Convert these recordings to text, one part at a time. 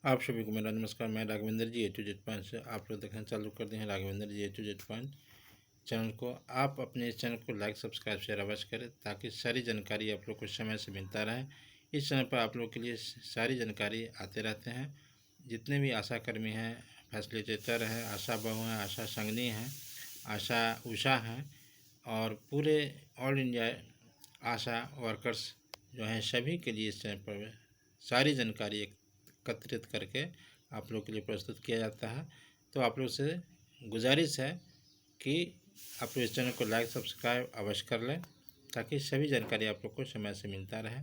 आप सभी को मेरा नमस्कार। मैं राघवेंद्र जी A to Z से आप लोग देखना चालू कर दिए हैं राघवेंद्र जी A to Z चैनल को। आप अपने इस चैनल को लाइक सब्सक्राइब शेयर अवश्य करें ताकि सारी जानकारी आप लोग को समय से मिलता रहे। इस चैनल पर आप लोग के लिए सारी जानकारी आते रहते हैं। जितने भी आशा कर्मी हैं, फैसिलिटेटर हैं, आशा बहू हैं, आशा संगनी हैं, आशा उषा हैं और पूरे ऑल इंडिया आशा वर्कर्स जो हैं, सभी के लिए इस चैनल पर सारी जानकारी एकत्रित करके आप लोग के लिए प्रस्तुत किया जाता है। तो आप लोग से गुजारिश है कि आप लोग इस चैनल को लाइक सब्सक्राइब अवश्य कर लें ताकि सभी जानकारी आप लोग को समय से मिलता रहे।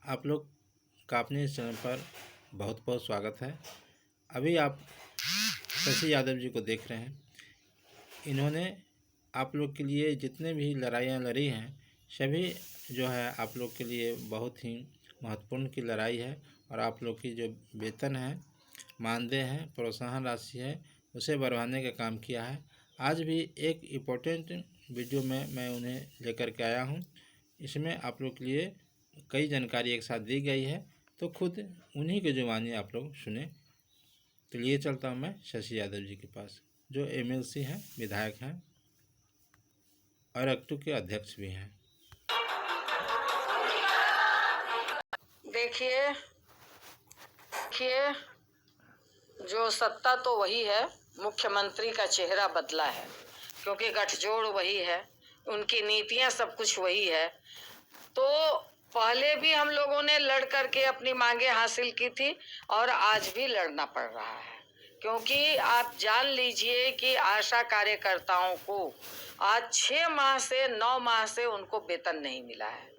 आप लोग का अपने इस चैनल पर बहुत बहुत स्वागत है। अभी आप शशि यादव जी को देख रहे हैं। इन्होंने आप लोग के लिए जितने भी लड़ाइयाँ लड़ी हैं, सभी जो है आप लोग के लिए बहुत ही महत्वपूर्ण की लड़ाई है। और आप लोग की जो वेतन है, मानदेय है, प्रोत्साहन राशि है, उसे बढ़ाने का काम किया है। आज भी एक इम्पोर्टेंट वीडियो में मैं उन्हें लेकर के आया हूं। इसमें आप लोग के लिए कई जानकारी एक साथ दी गई है, तो खुद उन्हीं की जुबानी आप लोग सुने। तो लिए चलता हूं मैं शशि यादव जी के पास, जो MLC हैं, विधायक हैं और एक्टू के अध्यक्ष भी हैं। देखिए जो सत्ता तो वही है, मुख्यमंत्री का चेहरा बदला है क्योंकि गठजोड़ वही है, उनकी नीतियां सब कुछ वही है। तो पहले भी हम लोगों ने लड़ करके अपनी मांगे हासिल की थी और आज भी लड़ना पड़ रहा है, क्योंकि आप जान लीजिए कि आशा कार्यकर्ताओं को आज 6 माह से 9 माह से उनको वेतन नहीं मिला है।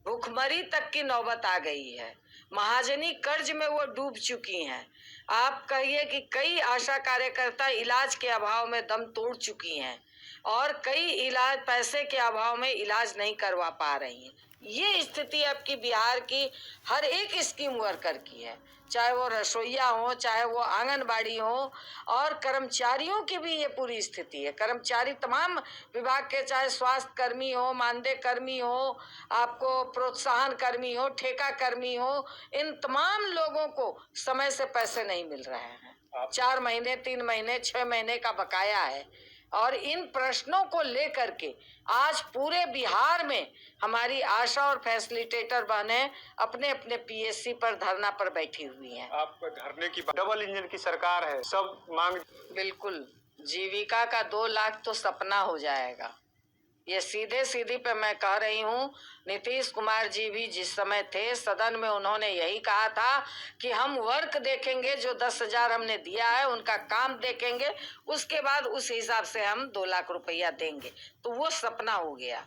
भूखमरी तक की नौबत आ गई है। महाजनी कर्ज में वो डूब चुकी हैं। आप कहिए कि कई आशा कार्यकर्ता इलाज के अभाव में दम तोड़ चुकी हैं और कई इलाज पैसे के अभाव में इलाज नहीं करवा पा रही हैं। ये स्थिति आपकी बिहार की हर एक स्कीम वर्कर की है, चाहे वो रसोईया हो, चाहे वो आंगनबाड़ी हो, और कर्मचारियों की भी ये पूरी स्थिति है। कर्मचारी तमाम विभाग के, चाहे स्वास्थ्य कर्मी हो, मानदेय कर्मी हो, आपको प्रोत्साहन कर्मी हो, ठेका कर्मी हो, इन तमाम लोगों को समय से पैसे नहीं मिल रहे हैं। 4 महीने, 3 महीने, 6 महीने का बकाया है। और इन प्रश्नों को लेकर के आज पूरे बिहार में हमारी आशा और फैसिलिटेटर बहनें अपने अपने PSC पर धरना पर बैठी हुई हैं। आप धरने की डबल इंजन की सरकार है, सब मांग बिल्कुल जीविका का 2 लाख तो सपना हो जाएगा। ये सीधे सीधी पे मैं कह रही हूँ। नीतीश कुमार जी भी जिस समय थे सदन में, उन्होंने यही कहा था कि हम वर्क देखेंगे, जो 10,000 हमने दिया है उनका काम देखेंगे, उसके बाद उस हिसाब से हम 2 लाख रुपया देंगे। तो वो सपना हो गया।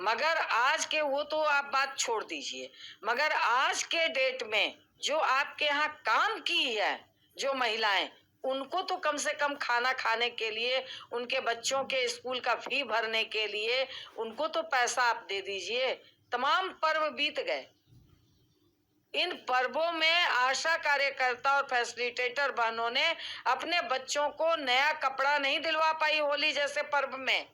मगर आज के, वो तो आप बात छोड़ दीजिए, मगर आज के डेट में जो आपके यहाँ काम की है जो महिलाएं, उनको तो कम से कम खाना खाने के लिए, उनके बच्चों के स्कूल का फी भरने के लिए उनको तो पैसा आप दे दीजिए। तमाम पर्व बीत गए। इन पर्वों में आशा कार्यकर्ता और फैसिलिटेटर बहनों ने अपने बच्चों को नया कपड़ा नहीं दिलवा पाई होली जैसे पर्व में।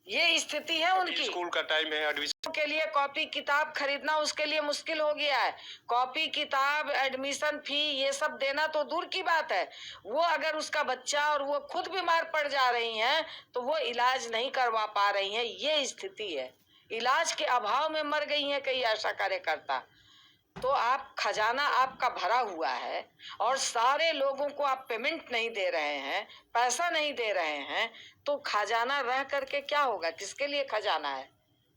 ये स्थिति है उनकी। स्कूल का टाइम है, एडमिशन के लिए कॉपी किताब खरीदना उसके लिए मुश्किल हो गया है। कॉपी किताब, एडमिशन फी, ये सब देना तो दूर की बात है। वो अगर उसका बच्चा और वो खुद बीमार पड़ जा रही हैं तो वो इलाज नहीं करवा पा रही हैं। ये स्थिति है। इलाज के अभाव में मर गई हैं कई आशा कार्यकर्ता। तो आप खजाना आपका भरा हुआ है और सारे लोगों को आप पेमेंट नहीं दे रहे हैं, पैसा नहीं दे रहे हैं, तो खजाना रह करके क्या होगा? किसके लिए खजाना है?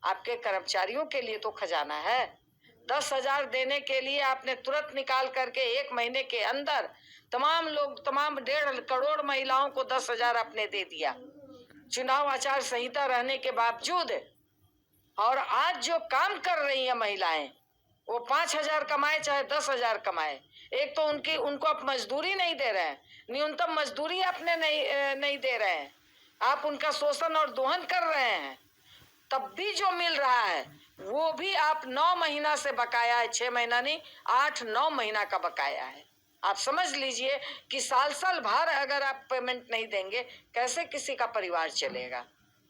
आपके कर्मचारियों के लिए तो खजाना है। 10,000 देने के लिए आपने तुरंत निकाल करके 1 महीने के अंदर तमाम लोग, तमाम 1.5 करोड़ महिलाओं को 10,000 आपने दे दिया, चुनाव आचार संहिता रहने के बावजूद। और आज जो काम कर रही है महिलाएं, वो 5,000 कमाए चाहे 10,000 कमाए, एक तो उनको आप मजदूरी नहीं दे रहे हैं, न्यूनतम मजदूरी आपने नहीं दे रहे हैं, आप उनका शोषण और दोहन कर रहे हैं। तब भी जो मिल रहा है वो भी आप 9 महीना से बकाया है, 6 महीना नहीं, 8-9 महीना का बकाया है। आप समझ लीजिए कि साल भर अगर आप पेमेंट नहीं देंगे, कैसे किसी का परिवार चलेगा।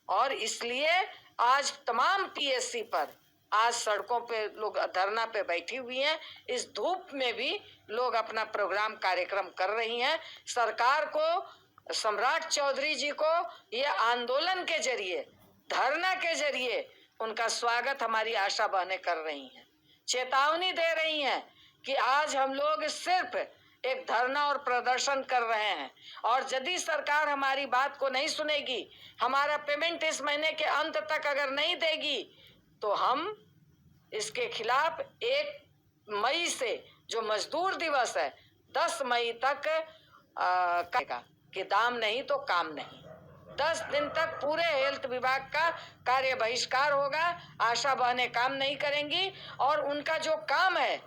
और इसलिए आज तमाम PSC पर आज सड़कों पे लोग धरना पे बैठी हुई हैं। इस धूप में भी लोग अपना प्रोग्राम कार्यक्रम कर रही हैं। सरकार को, सम्राट चौधरी जी को ये आंदोलन के जरिए, धरना के जरिए उनका स्वागत हमारी आशा बहनें कर रही हैं, चेतावनी दे रही हैं कि आज हम लोग सिर्फ एक धरना और प्रदर्शन कर रहे हैं और यदि सरकार हमारी बात को नहीं सुनेगी, हमारा पेमेंट इस महीने के अंत तक अगर नहीं देगी, तो हम इसके खिलाफ 1 मई से जो मजदूर दिवस है 10 मई तक कहेगा कि दाम नहीं तो काम नहीं। 10 दिन तक पूरे हेल्थ विभाग का कार्य बहिष्कार होगा। आशा बहनें काम नहीं करेंगी और उनका जो काम है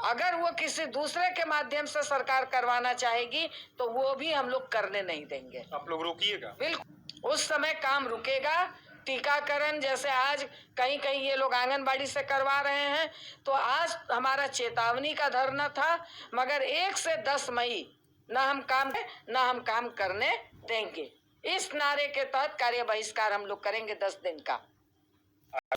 अगर वो किसी दूसरे के माध्यम से सरकार करवाना चाहेगी तो वो भी हम लोग करने नहीं देंगे। आप लोग रोकिएगा? बिल्कुल, उस समय काम रुकेगा। टीकाकरण जैसे आज कहीं कहीं ये लोग आंगनबाड़ी से करवा रहे हैं, तो आज हमारा चेतावनी का धरना था, मगर 1 से 10 मई न हम काम करने देंगे। इस नारे के तहत कार्य बहिष्कार हम लोग करेंगे 10 दिन का।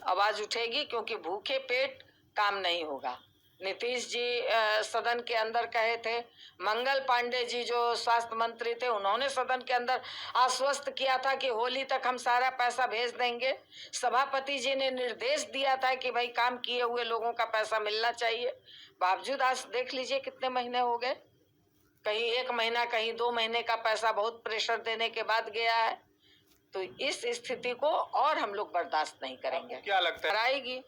आवाज उठेगी क्योंकि भूखे पेट काम नहीं होगा। नीतीश जी सदन के अंदर कहे थे, मंगल पांडे जी जो स्वास्थ्य मंत्री थे उन्होंने सदन के अंदर आश्वस्त किया था कि होली तक हम सारा पैसा भेज देंगे। सभापति जी ने निर्देश दिया था कि भाई काम किए हुए लोगों का पैसा मिलना चाहिए। बावजूद आज देख लीजिए कितने महीने हो गए, कहीं 1 महीना कहीं 2 महीने का पैसा बहुत प्रेशर देने के बाद गया है। तो इस स्थिति को और हम लोग बर्दाश्त नहीं करेंगे। क्या लगता है कराएगी?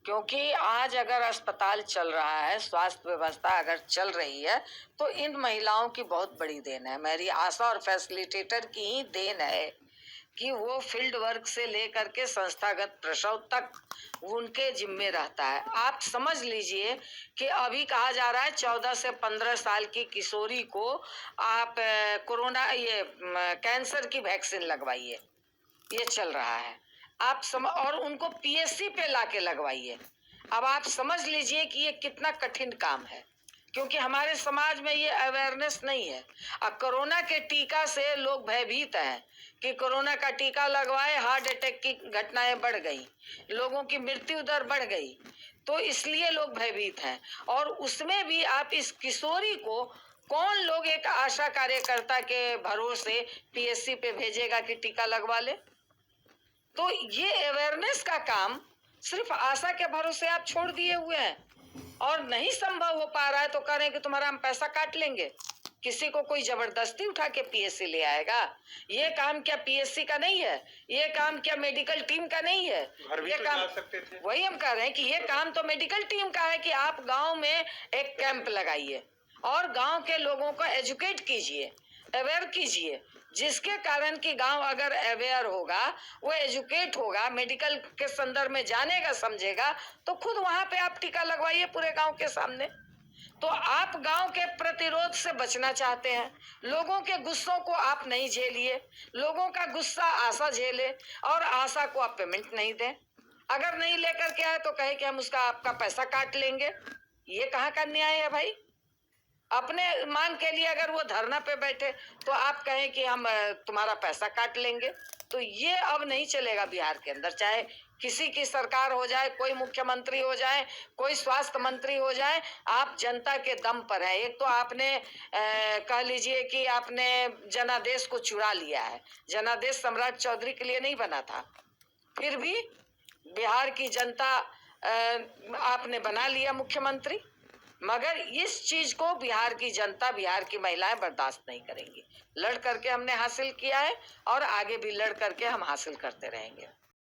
क्योंकि आज अगर अस्पताल चल रहा है, स्वास्थ्य व्यवस्था अगर चल रही है, तो इन महिलाओं की बहुत बड़ी देन है। मेरी आशा और फैसिलिटेटर की ही देन है कि वो फील्ड वर्क से लेकर के संस्थागत प्रसव तक उनके जिम्मे रहता है। आप समझ लीजिए कि अभी कहा जा रहा है 14 से 15 साल की किशोरी को आप कोरोना कैंसर की वैक्सीन लगवाइए, ये चल रहा है। और उनको पीएससी पे लाके लगवाइए। अब आप समझ लीजिए कि ये कितना कठिन काम है, क्योंकि हमारे समाज में ये अवेयरनेस नहीं है। अब कोरोना के टीका से लोग भयभीत हैं कि कोरोना का टीका लगवाए, हार्ट अटैक की घटनाएं बढ़ गई, लोगों की मृत्यु दर बढ़ गई, तो इसलिए लोग भयभीत हैं। और उसमें भी आप इस किशोरी को कौन लोग एक आशा कार्यकर्ता के भरोसे पीएससी पे भेजेगा कि टीका लगवा ले? तो ये अवेयरनेस का काम सिर्फ आशा के भरोसे आप छोड़ दिए हुए हैं और नहीं संभव हो पा रहा है तो कह रहे हैं कि तुम्हारा हम पैसा काट लेंगे। किसी को कोई जबरदस्ती उठा के पीएससी ले आएगा? ये काम क्या पीएससी का नहीं है? ये काम क्या मेडिकल टीम का नहीं है? ये तो काम सकते थे। वही हम कह रहे हैं कि ये काम तो मेडिकल टीम का है कि आप गांव में एक कैंप लगाइए और गांव के लोगों को एजुकेट कीजिए, अवेयर कीजिए, जिसके कारण कि गांव अगर अवेयर होगा, वो एजुकेट होगा, मेडिकल के संदर्भ में जानेगा, समझेगा, तो खुद वहां पे आप टीका लगवाइए पूरे गांव के सामने। तो आप गांव के प्रतिरोध से बचना चाहते हैं, लोगों के गुस्सों को आप नहीं झेलिए, लोगों का गुस्सा आशा झेले और आशा को आप पेमेंट नहीं दें। अगर नहीं लेकर के आए तो कहे कि हम उसका आपका पैसा काट लेंगे। ये कहाँ का न्याय है भाई? अपने मांग के लिए अगर वो धरना पे बैठे तो आप कहें कि हम तुम्हारा पैसा काट लेंगे, तो ये अब नहीं चलेगा बिहार के अंदर। चाहे किसी की सरकार हो जाए, कोई मुख्यमंत्री हो जाए, कोई स्वास्थ्य मंत्री हो जाए, आप जनता के दम पर है। एक तो आपने कह लीजिए कि आपने जनादेश को चुरा लिया है। जनादेश सम्राट चौधरी के लिए नहीं बना था, फिर भी बिहार की जनता आपने बना लिया मुख्यमंत्री। मगर इस चीज को बिहार की जनता, बिहार की महिलाएं बर्दाश्त नहीं करेंगी। लड़ करके हमने हासिल किया है और आगे भी लड़ करके हम हासिल करते रहेंगे।